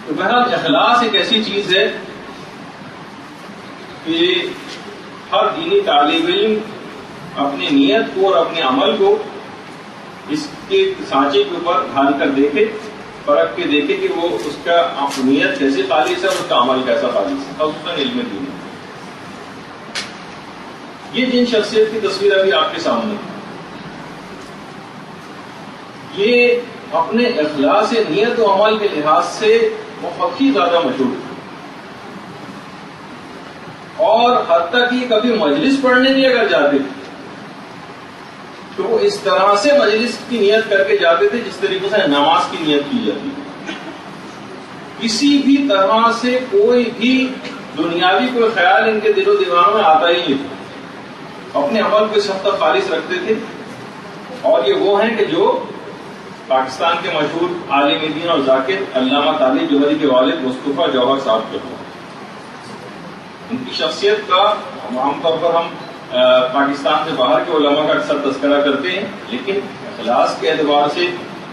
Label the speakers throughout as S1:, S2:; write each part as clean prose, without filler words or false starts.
S1: تو بہرحال اخلاص ایک ایسی چیز ہے کہ ہر دینی طالب علم اپنی نیت کو اور اپنے عمل کو اس کے سانچے کے اوپر ڈھال کر دیکھے، پرکھ کے دیکھے کہ وہ اس کا نیت کیسے خالص ہے اور اس کا عمل کیسا خالص ہے، خصوصاً علم دین۔ یہ جن شخصیت کی تصویر ابھی آپ کے سامنے یہ اپنے اخلاص نیت و عمل کے لحاظ سے بہت ہی زیادہ مشہور ہے، اور حتیٰ کہ کبھی مجلس پڑھنے بھی اگر جاتے تھے تو وہ اس طرح سے مجلس کی نیت کر کے جاتے تھے جس طریقے سے نماز کی نیت کی جاتی ہے۔ کسی بھی طرح سے کوئی بھی دنیاوی کوئی خیال ان کے دل و دماغ میں آتا ہی نہیں، اپنے عمل کو اس حد تک خالص رکھتے تھے۔ اور یہ وہ ہیں کہ جو پاکستان کے مشہور عالم دین اور ذاکر علامہ طالب جوہری کے والد مصطفیٰ جوہر صاحب کے ہیں۔ ان کی شخصیت کا عام طور پر ہم پاکستان سے باہر کے علماء کا اکثر تذکرہ کرتے ہیں، لیکن اخلاص کے اعتبار سے،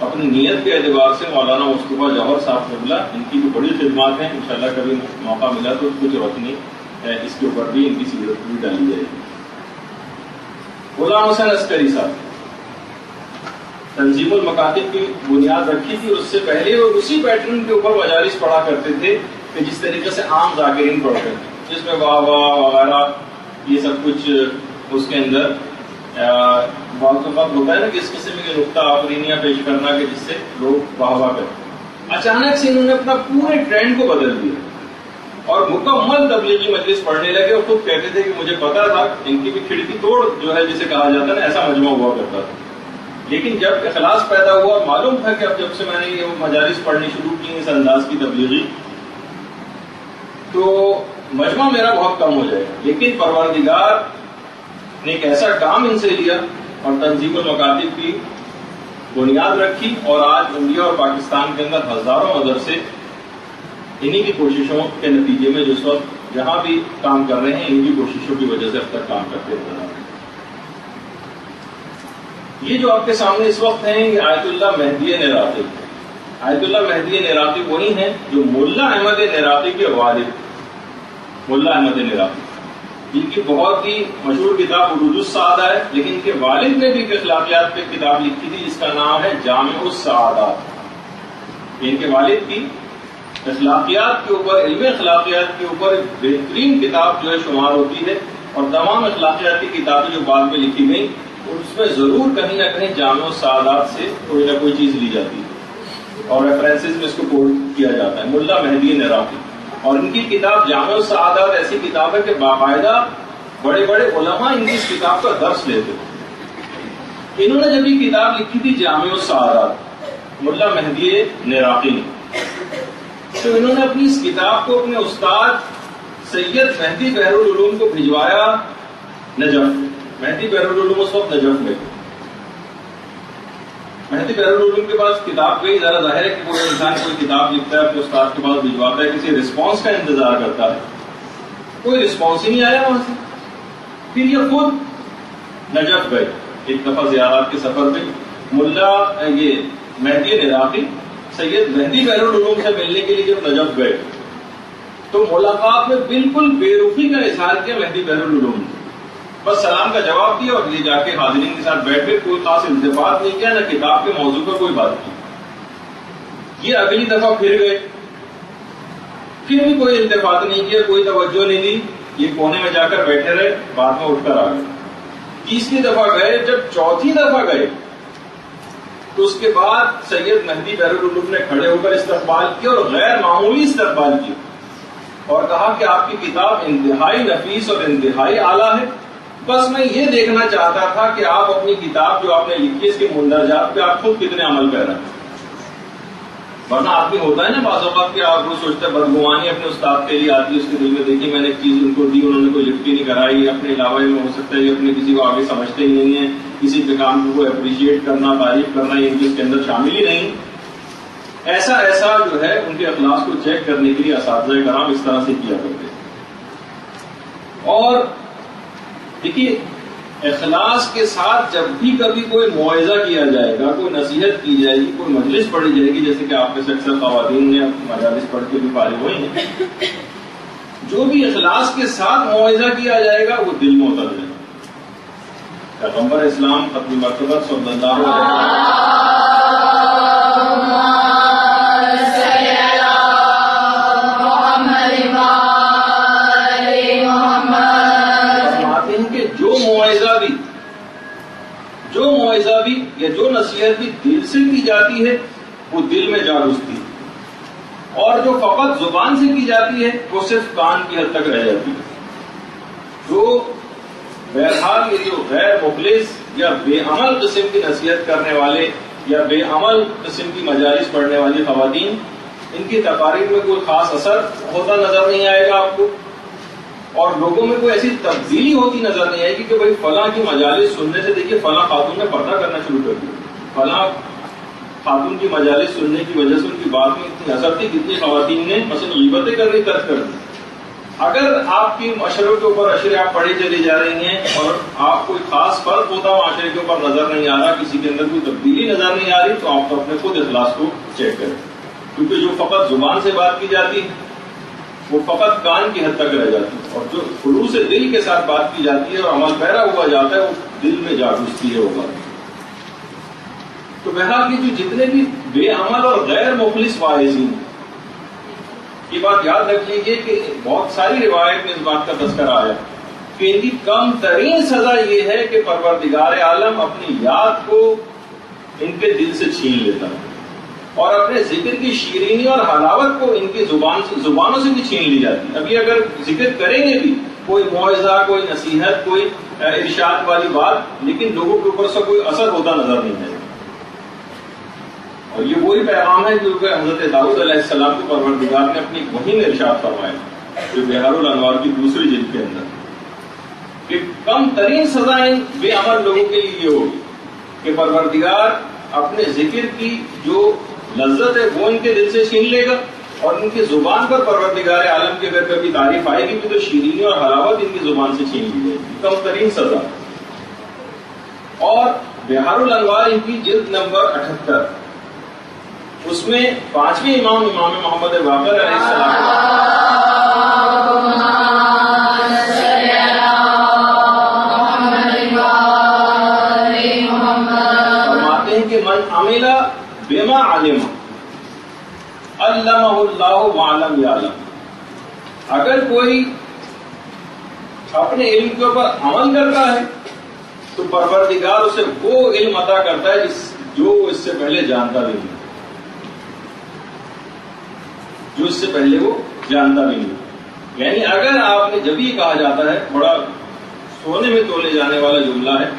S1: اپنی نیت کے اعتبار سے مولانا مصطفیٰ جوہر صاحب قبلہ ان کی بھی بڑی خدمات ہیں۔ انشاءاللہ کبھی موقع ملا تو کچھ روشنی اس کے اوپر بھی ان کی سیرت بھی ڈالی جائے گی۔ غلام حسین عسکری صاحب تنظیم المکاتب کی بنیاد رکھی تھی، اس سے پہلے وہ اسی پیٹرن کے اوپر مجالس پڑھا کرتے تھے کہ جس طریقے سے عام ذاکرین پڑھتے تھے، جس میں واہ واہ وغیرہ یہ سب کچھ اس کے اندر بعض اوقات ہوتا ہے نا کہ اس قسم کی نقطہ آفرینیاں پیش کرنا کہ جس سے لوگ واہ واہ کرتے۔ اچانک سے انہوں نے اپنا پورے ٹرینڈ کو بدل دیا اور مکمل تبلیغی مجلس پڑھنے لگے، اور خود کہتے تھے کہ مجھے پتا تھا ان کی بھی کھڑکی توڑ جو ہے جسے کہا جاتا ہے نا، ایسا مجمع ہوا کرتا تھا۔ لیکن جب اخلاص پیدا ہوا اور معلوم تھا کہ اب جب سے میں نے یہ مجالس پڑھنی شروع کی اس انداز کی تبلیغی تو مجمع میرا بہت کم ہو جائے گا، لیکن پروردگار نے ایک ایسا کام ان سے لیا اور تنظیم المکاتب کی بنیاد رکھی، اور آج انڈیا اور پاکستان کے اندر ہزاروں مدرسے انہی کی کوششوں کے نتیجے میں جس وقت جہاں بھی کام کر رہے ہیں ان کی کوششوں کی وجہ سے اب تک کام کرتے رہے ہیں۔ یہ جو آپ کے سامنے اس وقت ہیں یہ آیت اللہ مہدی نراقی۔ آیت اللہ مہدی نراقی وہی ہیں جو ملا احمد نراقی کے والد، ملا احمد نراقی جن کی بہت ہی مشہور کتاب عروج السعادہ ہے، لیکن ان کے والد نے بھی ایک اخلاقیات پہ کتاب لکھی تھی جس کا نام ہے جامع السعادات۔ ان کے والد کی اخلاقیات کے اوپر، علم اخلاقیات کے اوپر ایک بہترین کتاب جو ہے شمار ہوتی ہے، اور تمام اخلاقیات کی کتابیں جو بعد میں لکھی گئیں اس میں ضرور کہیں نہ کہیں جامع السعادات سے کوئی نہ کوئی چیز لی جاتی ہے اور ریفرنسز میں اس کو کوٹ کیا جاتا ہے۔ ملا مہدی نراقی اور ان کی کتاب جامع السعادات ایسی کتاب ہے کہ باقاعدہ بڑے بڑے علماء ان کی اس کتاب کا درس لیتے ہیں۔ انہوں نے جب یہ کتاب لکھی تھی جامع السعادات ملا مہدی نراقی نے، تو انہوں نے اپنی اس کتاب کو اپنے استاد سید مہدی بحرالعلوم کو بھجوایا نجف۔ مہدی بحرالعلوم اس وقت نجف میں، مہدی بحرالعلوم کے پاس کتاب گئی، ذرا ظاہر ہے کہ کوئی انسان کوئی کتاب لکھتا ہے اپنے استاد کے پاس بھجواتا ہے، کسی رسپانس کا انتظار کرتا ہے، کوئی رسپانس ہی نہیں آیا وہاں سے۔ پھر یہ خود نجف گئے ایک دفعہ زیارات کے سفر میں، ملا یہ مہدی نراقی سید مہدی بحرالعلوم سے ملنے کے لیے جب نجف گئے تو ملاقات میں بالکل بے رخی کا اظہار کیا مہدی بحرالعلوم نے، بس سلام کا جواب دیا اور یہ جا کے حاضرین کے ساتھ بیٹھ کے کوئی خاص التفات نہیں کیا، نہ کتاب کے موضوع پر کوئی بات کی۔ یہ اگلی دفعہ پھر گئے، پھر بھی کوئی التفات نہیں کیا، کوئی توجہ نہیں دی، یہ کونے میں جا کر بیٹھے رہے، بعد میں اٹھ کر آ گئے۔ تیسری دفعہ گئے، جب چوتھی دفعہ گئے تو اس کے بعد سید مہدی بحرالعلوم نے کھڑے ہو کر استقبال کیا اور غیر معمولی استقبال کیا، اور کہا کہ آپ کی کتاب انتہائی نفیس اور انتہائی اعلیٰ ہے، بس میں یہ دیکھنا چاہتا تھا کہ آپ اپنی کتاب جو آپ نے لکھی ہے اس کے مندرجات پہ آپ خود کتنے عمل کر رہے ہیں۔ ورنہ آدمی ہوتا ہے نا بعض اوقات کہ آپ وہ سوچتے ہیں بدگمانی اپنے استاد کے لیے آتی ہے، اس کے دل میں دیکھیے میں نے ایک چیز ان کو دی، انہوں نے کوئی لفٹ ہی نہیں کرائی، اپنے علاوہ میں ہو سکتا ہے یہ اپنے کسی کو آگے سمجھتے ہی نہیں ہیں، کسی کے کام کو اپریشیٹ کرنا، تعریف کرنا یہ اس کے اندر شامل ہی نہیں۔ ایسا جو ہے ان کے اخلاص کو چیک کرنے کے لیے اساتذہ کرام اس طرح سے کیا کرتے ہیں۔ اور دیکھیے اخلاص کے ساتھ جب بھی کبھی کوئی موعظہ کیا جائے گا، کوئی نصیحت کی جائے گی، کوئی مجلس پڑھی جائے گی، جیسے کہ آپ میں سے اکثر خواتین نے مجالس پڑھ کے بھی فارغ ہوئی ہیں، جو بھی اخلاص کے ساتھ موعظہ کیا جائے گا وہ دل میں اتر جائے گا۔ پیغمبر اسلام ختم مرتبہ صلی اللہ علیہ وسلم جو موعظہ بھی یا جو نصیحت بھی دل سے کی جاتی ہے وہ دل میں جا گھستی ہے، اور جو فقط زبان سے کی جاتی ہے وہ صرف کان کی حد تک رہ جاتی ہے۔ جو بہرحال یہ جو غیر مخلص یا بے عمل قسم کی نصیحت کرنے والے یا بے عمل قسم کی مجالس پڑھنے والی خواتین، ان کی تقاریر میں کوئی خاص اثر ہوتا نظر نہیں آئے گا آپ کو، اور لوگوں میں کوئی ایسی تبدیلی ہوتی نظر نہیں آئے گی کہ بھائی فلاں کی مجالس سننے سے دیکھیے فلاں خاتون نے پردہ کرنا شروع کر دیا، فلاں خاتون کی مجالس سننے کی وجہ سے ان کی بات میں اتنی اثر تھی، کتنی خواتین نے مثلا غیبتیں کرنی ترک کر دی۔ اگر آپ کی معاشروں کے اوپر اشرے آپ پڑھی چلی جا رہی ہیں اور آپ کوئی خاص فرق ہوتا معاشرے کے اوپر نظر نہیں آ رہا، کسی کے اندر کوئی تبدیلی نظر نہیں آ رہی، تو آپ اپنے خود اخلاص کو چیک کریں، کیونکہ جو فقط زبان سے بات کی جاتی ہے وہ فقط کان کی حد تک رہ جاتی ہے، اور جو خلوص دل کے ساتھ بات کی جاتی ہے اور عمل پیرا ہوا جاتا ہے وہ دل میں جا گھستی ہے وہ بات۔ تو بہرحال یہ جو جتنے بھی بے عمل اور غیر مخلص واعظین، یہ بات یاد رکھ لیجیے کہ بہت ساری روایت میں اس بات کا تذکرہ آیا کہ ان کی کم ترین سزا یہ ہے کہ پروردگار عالم اپنی یاد کو ان کے دل سے چھین لیتا ہے، اور اپنے ذکر کی شیرینی اور حلاوت کو ان کی زبانوں سے بھی چھین لی جاتی ہے۔ ابھی اگر ذکر کریں گے بھی، کوئی موعظہ، کوئی نصیحت، کوئی ارشاد والی بات، لیکن لوگوں کے اوپر سے کوئی اثر ہوتا نظر نہیں آئے گا۔ اور یہ وہی پیغام ہے جو کہ حضرت داؤد علیہ السلام کو پروردگار نے اپنی وحی میں ارشاد فرمایا، جو بہار الانوار کی دوسری جلد کے اندر، کہ کم ترین سزا ان بے عمل لوگوں کے لیے یہ ہوگی کہ پروردگار اپنے ذکر کی جو لذت ہے وہ ان کے دل سے چھین لے گا، اور ان کی زبان پر پروردگار عالم کی اگر کبھی تعریف آئے گی تو شیرینی اور حلاوت ان کی زبان سے چھین لی جائے گی، کم ترین سزا۔ اور بہار الانوار ان کی جلد نمبر 78، اس میں 5ویں امام محمد باقر علیہ السلام فرماتے ہیں کہ من عمل بما علم علمہ اللہ ما لم یعلم، اگر کوئی اپنے علم کے اوپر عمل کرتا ہے تو پروردگار اسے وہ علم عطا کرتا ہے جو اس سے پہلے جانتا بھی نہیں، جو اس سے پہلے وہ جانتا بھی نہیں۔ یعنی اگر آپ نے جب یہ کہا جاتا ہے، بڑا سونے میں تولے جانے والا جملہ ہے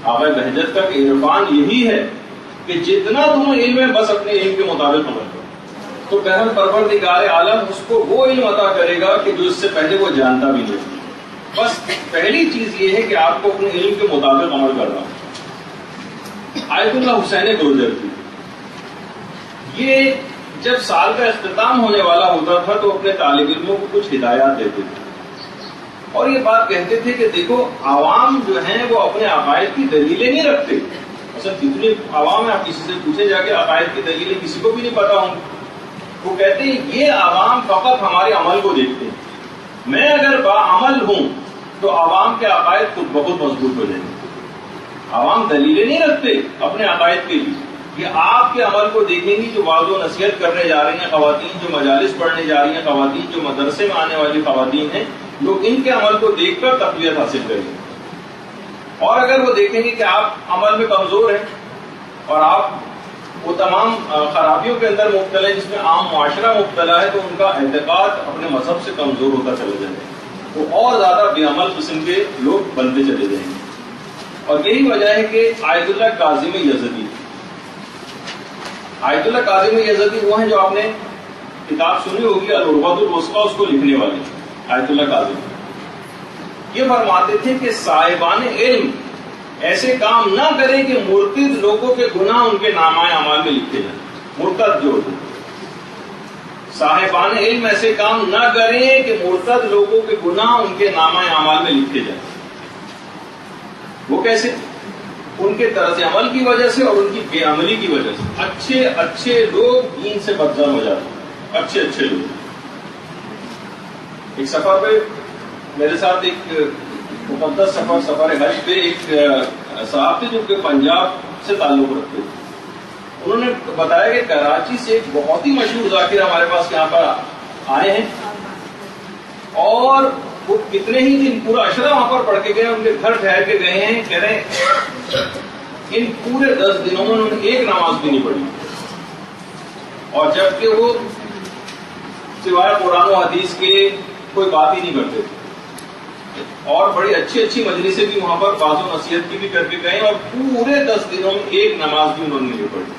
S1: آقا بہجت کا، کہ عرفان یہی ہے کہ جتنا تمہیں علم ہے بس اپنے علم کے مطابق عمل کرو، تو بہرحال پروردگار عالم اس کو وہ علم عطا کرے گا کہ جو اس سے پہلے وہ جانتا بھی نہیں۔ بس پہلی چیز یہ ہے کہ آپ کو اپنے علم کے مطابق عمل کرنا۔ آیت اللہ حسین گرجر کی، یہ جب سال کا اختتام ہونے والا ہوتا تھا تو اپنے طالب علموں کو کچھ ہدایات دیتے تھے، اور یہ بات کہتے تھے کہ دیکھو عوام جو ہیں وہ اپنے عقائد کی دلیلیں نہیں رکھتے، اصل جتنی عوام ہے آپ کسی سے پوچھیں جا کے عقائد کی دلیلیں کسی کو بھی نہیں پتا ہوں، وہ کہتے ہیں یہ عوام فقط ہمارے عمل کو دیکھتے ہیں، میں اگر باعمل ہوں تو عوام کے عقائد خود بخود مضبوط ہو جائیں گے۔ عوام دلیلیں نہیں رکھتے اپنے عقائد کے لیے، یہ آپ کے عمل کو دیکھیں گی، جو وعظ و نصیحت کرنے جا رہی ہیں خواتین، جو مجالس پڑھنے جا رہی ہیں خواتین، جو مدرسے میں آنے والی خواتین ہیں، لوگ ان کے عمل کو دیکھ کر تقویت حاصل کریں گے۔ اور اگر وہ دیکھیں گے کہ آپ عمل میں کمزور ہیں اور آپ وہ تمام خرابیوں کے اندر مبتلا ہے جس میں عام معاشرہ مبتلا ہے، تو ان کا اعتقاد اپنے مذہب سے کمزور ہوتا چلا جائے گا، وہ اور زیادہ بے عمل قسم کے لوگ بنتے چلے جائیں گے۔ اور یہی وجہ ہے کہ آیت اللہ کاظم یزدی، آیت اللہ کاظم یزدی وہ ہیں جو آپ نے کتاب سنی ہوگی العروۃ الوثقی، اس کو لکھنے والے آیت اللہ کاظم، یہ فرماتے تھے کہ صاحبان علم ایسے کام نہ کریں کہ مرتد لوگوں کے گناہ ان کے نامہ اعمال میں لکھے جائیں۔ مرتد جو ہوتے صاحبان علم ایسے کام نہ کریں کہ مرتد لوگوں کے گناہ ان کے نامہ اعمال میں لکھے جائیں۔ وہ کیسے؟ ان کے طرز عمل کی وجہ سے اور ان کی بے عملی کی وجہ سے اچھے اچھے لوگ دین سے بدظن ہو جاتے ہیں. اچھے اچھے لوگ. ایک سفر پہ میرے ساتھ ایک مقدس سفر حج پہ ایک صاحب تھے جو کہ پنجاب سے تعلق رکھتے تھے. انہوں نے بتایا کہ کراچی سے ایک بہت ہی مشہور ذاکر ہمارے پاس یہاں پر آئے ہیں اور وہ کتنے ہی دن پورا عشرہ وہاں پر پڑھ کے گئے, ان کے گھر ٹھہر کے گئے ہیں. کہہ رہے ہیں ان پورے 10 دنوں میں انہوں نے ایک نماز بھی نہیں پڑھی, اور جبکہ وہ سوائے قرآن و حدیث کے کوئی بات ہی نہیں کرتے تھے, اور بڑی اچھی اچھی مجلسیں بھی وہاں پر باز و نصیحت کی بھی کر کے گئے, اور پورے 10 دنوں میں ایک نماز بھی انہوں نے نہیں پڑھی.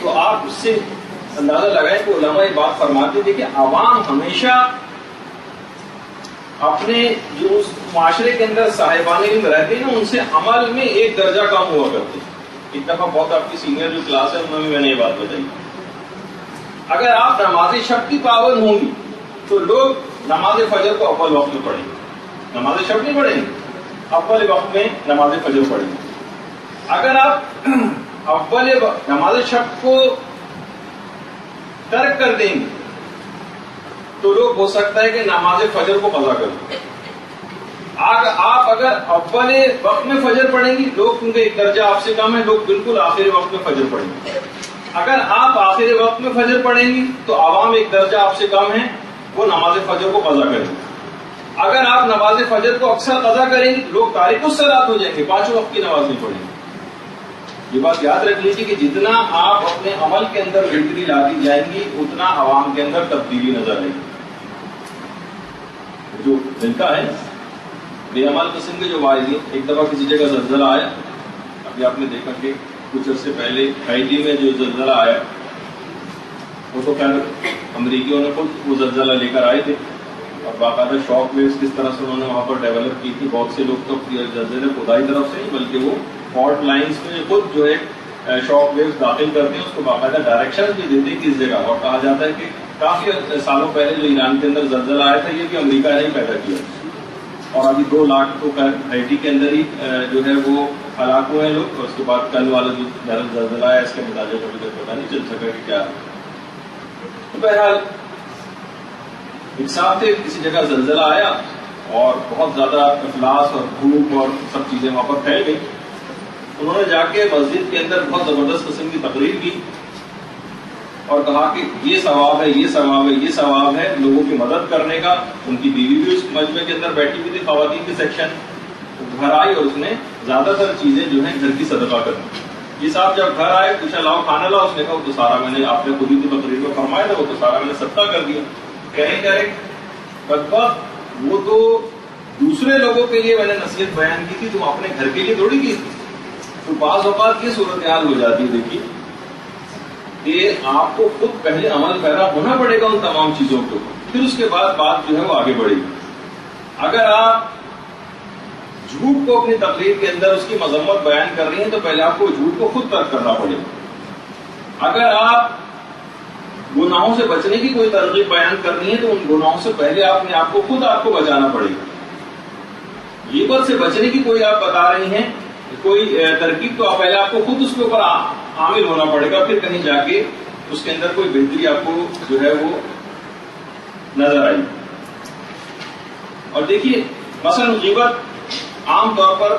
S1: تو آپ اس سے اندازہ لگائیں کہ علماء یہ بات فرماتے تھے کہ عوام ہمیشہ اپنے جو اس معاشرے کے اندر صاحبان علم رہتے ہیں نا, ان سے عمل میں ایک درجہ کم ہوا کرتے ہیں. ایک دفعہ بہت آپ کی سینئر جو کلاس ہے انہوں نے میں نے یہ بات بتائی, اگر آپ نماز شب کی پابند ہوں گی تو لوگ نماز فجر کو اول وقت میں پڑھیں گے. نماز شب نہیں پڑھیں گے, اول وقت میں نماز فجر پڑھیں گے. اگر آپ اول نماز شب کو ترک کر دیں گے تو لوگ ہو سکتا ہے کہ نماز فجر کو قضا کر دیں. آپ اگر اول وقت میں فجر پڑھیں گی, لوگ کیونکہ ایک درجہ آپ سے کم ہے, لوگ بالکل آخری وقت میں فجر پڑھیں گے. اگر آپ آخری وقت میں فجر پڑھیں گی تو عوام ایک درجہ آپ سے کم ہے, وہ نماز فجر کو قضا کریں گے. اگر آپ نماز فجر کو اکثر قضا کریں گے, لوگ تارک الصلاۃ ہو جائیں گے, 5 وقت کی نماز نہیں پڑھیں گے. یہ بات یاد رکھ لیجیے کہ جتنا آپ اپنے عمل کے اندر بہتری لاتی جائیں گی اتنا عوام کے اندر تبدیلی نظر آئے گی. جو ملتا ہے بے عمل قسم کے جو واعظین, ایک دفعہ کسی جگہ زلزلہ آیا, ابھی آپ نے دیکھا کہ کچھ عرصے پہلے ہائٹی میں جو زلزلہ آیا, وہ تو خیر امریکیوں نے خود وہ زلزلہ لے کر آئے تھے, اور باقاعدہ شاک ویوز کس طرح سے انہوں نے وہاں پر ڈیولپ کی تھی. بہت سے لوگ تو زلزلے خدائی طرف سے نہیں بلکہ وہ فالٹ لائنس میں خود جو ہے شاک ویوز داخل کرتے ہیں, اس کو باقاعدہ ڈائریکشن بھی دیتے ہیں کس جگہ. اور کہا جاتا ہے کہ کافی سالوں پہلے جو ایران کے اندر زلزلہ آیا تھا یہ بھی امریکہ نے ہی پیدا کیا, اور ابھی 2 لاکھ تو ہائٹی کے اندر ہی جو ہے وہ ہلاک ہوئے ہیں لوگ. اور اس کے بعد کل والا جو زلزلہ آیا اس کے متعلق ابھی تک پتا نہیں چل سکا کہ کیا. تو بہرحال ایک صاحب تھے, کسی جگہ زلزلہ آیا اور بہت زیادہ افلاس اور دھوپ اور سب چیزیں وہاں پر پھیل گئی. انہوں نے جا کے مسجد کے اندر بہت زبردست قسم کی تقریر کی اور کہا کہ یہ ثواب ہے, یہ ثواب ہے, یہ ثواب ہے لوگوں کی مدد کرنے کا. ان کی بیوی بھی اس مجمع کے اندر بیٹھی ہوئی تھی, خواتین کے سیکشن. گھر آئی اور اس نے زیادہ تر چیزیں جو ہیں گھر کی صدقہ کر دی. یہ صاحب جب گھر آئے پوچھا لاؤ کھانا لاؤ, اس نے کہا وہ تو سارا میں نے, آپ نے خود ہی تو تقریر میں فرمایا تھا, وہ تو سارا میں نے صدقہ کر دیا. کہہ بدبخت وہ تو دوسرے لوگوں کے لیے میں نے نصیحت بیان کی تھی, تم اپنے گھر کے لیے تھوڑی کی تھی. تو بعض اوقات یہ صورتحال ہو جاتی ہے دیکھیے کہ آپ کو خود پہلے عمل پیرا ہونا پڑے گا ان تمام چیزوں کو, پھر اس کے بعد بات جو ہے وہ آگے بڑھے گی. اگر آپ جھوٹ کو اپنی تقریر کے اندر اس کی مذمت بیان کر رہی ہیں تو پہلے آپ کو جھوٹ کو خود ترک کرنا پڑے گا. اگر آپ گناہوں سے بچنے کی کوئی ترغیب بیان کرنی ہے تو ان گناہوں سے پہلے آپ نے آپ کو خود آپ کو بچانا پڑے گا. غیبت سے بچنے کی کوئی آپ بتا رہی ہیں کوئی ترکیب, تو پہلے آپ کو خود اس کے اوپر عامل ہونا پڑے گا, پھر کہیں جا کے اس کے اندر کوئی بہتری آپ کو جو ہے وہ نظر آئی. اور دیکھیے مثلا غیبت عام طور پر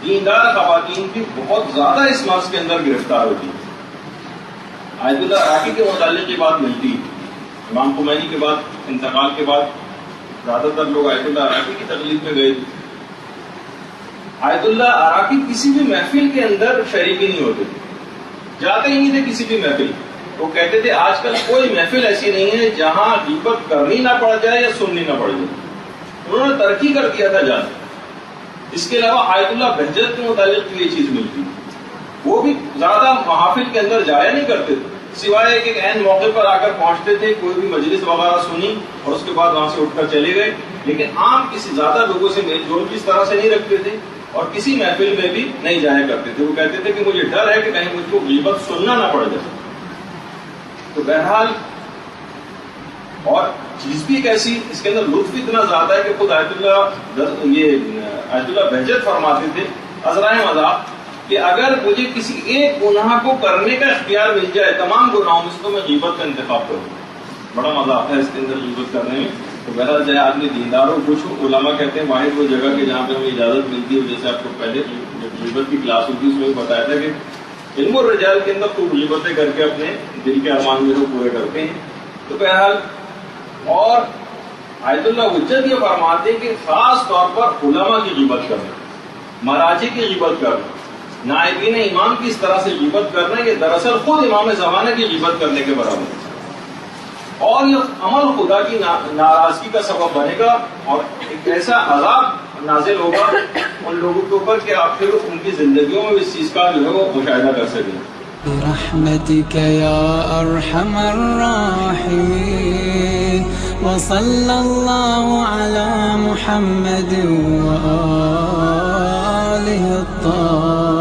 S1: دیندار خواتین بھی بہت زیادہ اس مرض کے اندر گرفتار ہوتی ہے. آیت اللہ عراقی کے متعلق یہ بات ملتی ہے. امام خمینی کے بعد انتقال کے بعد زیادہ تر لوگ آیت اللہ عراقی کی تقلید میں گئے تھے. آیت اللہ عراقی کسی بھی محفل کے اندر شریک ہی نہیں ہوتے تھے, جاتے ہی نہیں تھے کسی بھی محفل. وہ کہتے تھے آج کل کوئی محفل ایسی نہیں ہے جہاں غیبت کرنی نہ پڑ جائے یا سننی نہ پڑ جائے. انہوں نے ترقی کر دیا تھا جانا. اس کے علاوہ آیت اللہ بہجت کے متعلق یہ چیز ملتی, وہ بھی زیادہ محافل کے اندر جایا نہیں کرتے تھے, سوائے ایک عین موقع پر آ کر پہنچتے تھے, کوئی بھی مجلس وغیرہ سنی اور اس کے بعد وہاں سے اٹھ کر چلے گئے. لیکن عام کسی زیادہ لوگوں سے میل جول کی اس طرح سے نہیں رکھتے تھے اور کسی محفل میں بھی نہیں جایا کرتے تھے. وہ کہتے تھے کہ مجھے ڈر ہے کہ کہیں مجھ کو غیبت سننا نہ پڑ جائے. تو بہرحال اور چیز بھی ایک ایسی, اس کے اندر لطف اتنا زیادہ ہے کہ خود آیت اللہ یہ آیت اللہ بہجت فرماتے تھے عذرائے مذاق کہ اگر مجھے کسی ایک گناہ کو کرنے کا اختیار مل جائے تمام گناہوں میں سے تو میں غیبت کا انتخاب کروں گا. بڑا مزہ آتا ہے اس کے اندر غیبت کرنے میں. تو بہرحال چاہے آدمی دیندار ہو کچھ ہو، علماء کہتے ہیں واحد وہ جگہ کہ جہاں پہ ہمیں اجازت ملتی ہے، جیسے آپ کو پہلے جب غیبت کی کلاس ہوتی اس میں بتایا تھا کہ علم الرجال کے اندر خوب غیبتیں کر کے اپنے دل کے ارمان جو ہے پورے کرتے ہیں. تو بہرحال اور آیت اللہ حجت یہ فرماتے ہیں کہ خاص طور پر علماء کی غیبت کرنا، مراجع کی غیبت کرنا، نائبین امام کی اس طرح سے غیبت کرنا، یہ دراصل خود امام زمانہ کی غیبت کرنے کے برابر ہے. اور یہ عمل خدا کی ناراضگی کا سبب بنے گا اور ایک ایسا عذاب نازل ہوگا ان لوگوں کے اوپر کہ آخر ان کی زندگیوں میں اس چیز کا جو ہے وہ مشاہدہ کر سکیں.
S2: برحمتك يا أرحم الراحمين وصلى الله على محمد وآله الطاهرين.